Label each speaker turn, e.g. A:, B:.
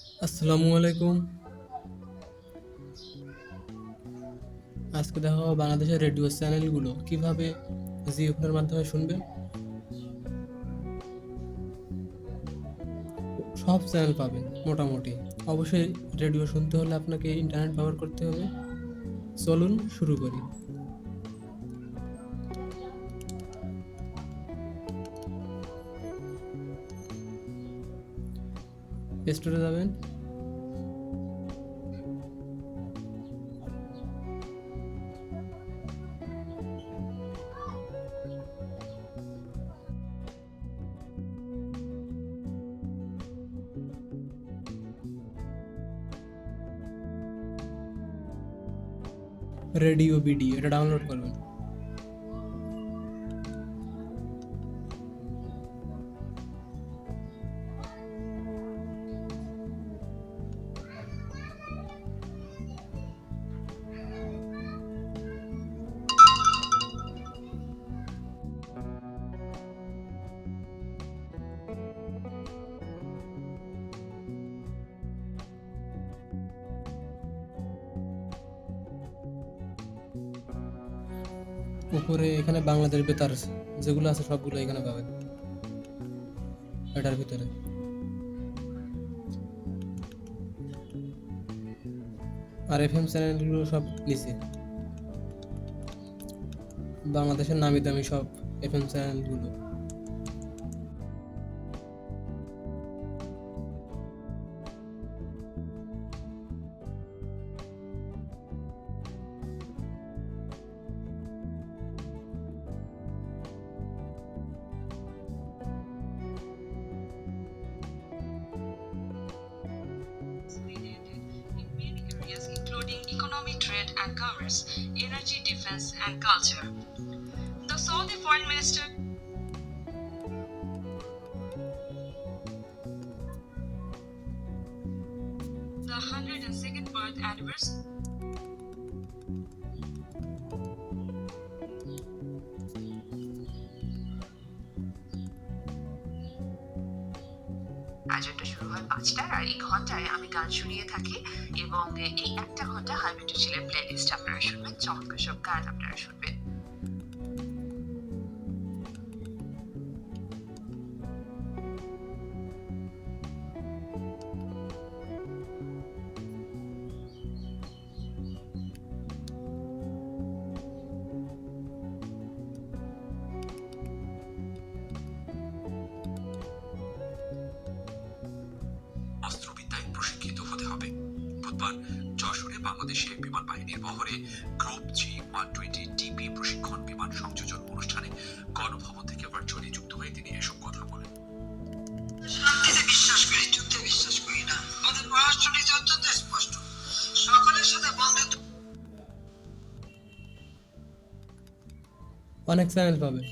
A: আসসালামু আলাইকুম। আজকে দেখা হবে বাংলাদেশের রেডিও চ্যানেলগুলো কিভাবে জিও ফোনের মাধ্যমে শুনবেন। সব চ্যানেল পাবেন মোটামুটি। অবশ্যই রেডিও শুনতে হলে আপনাকে ইন্টারনেট ব্যবহার করতে হবে। চলুন শুরু করি। স্টোরে যাবেন, রেডিও বিডি এটা ডাউনলোড করবেন। উপরে এখানে বাংলাদেশ বেতার যেগুলো আছে সবগুলো এখানে পাবেন এটার ভিতরে। আর এফএম চ্যানেলগুলো সব নিচে, বাংলাদেশের নামি দামি সব এফএম চ্যানেলগুলো।
B: in many areas including economy, trade and commerce, energy, defense and culture. The Saudi Foreign Minister the 102nd birth anniversary আয়োজনটা শুরু হয় 5টায় আর এই ঘন্টায় আমি গান শুনিয়ে থাকি এবং এই একটা ঘন্টা হাইব্রিড ছিলেন প্লেলিস্ট আপনারা শুনবেন, চমৎকার সব গান আপনারা শুনবেন। অস্ত্রবিদ্যায় প্রশিক্ষিত হতে হবে। বুধবার যশোরে বাংলাদেশের বিমান বাহিনীর বহরে গ্রুপ G120 টিপি প্রশিক্ষণ বিমান সংযোজন অনুষ্ঠানে গণভবন থেকে ভার্চুয়ালি যুক্ত হয়ে তিনি এসব কথা বলেন। শান্তিতে বিশ্বাস করি, যুদ্ধে বিশ্বাস করি না। আমাদের পররাষ্ট্রনীতি অত্যন্ত স্পষ্ট, সকলের সাথে বন্ধুত্ব।
A: অনেক চ্যানেল পাবেন।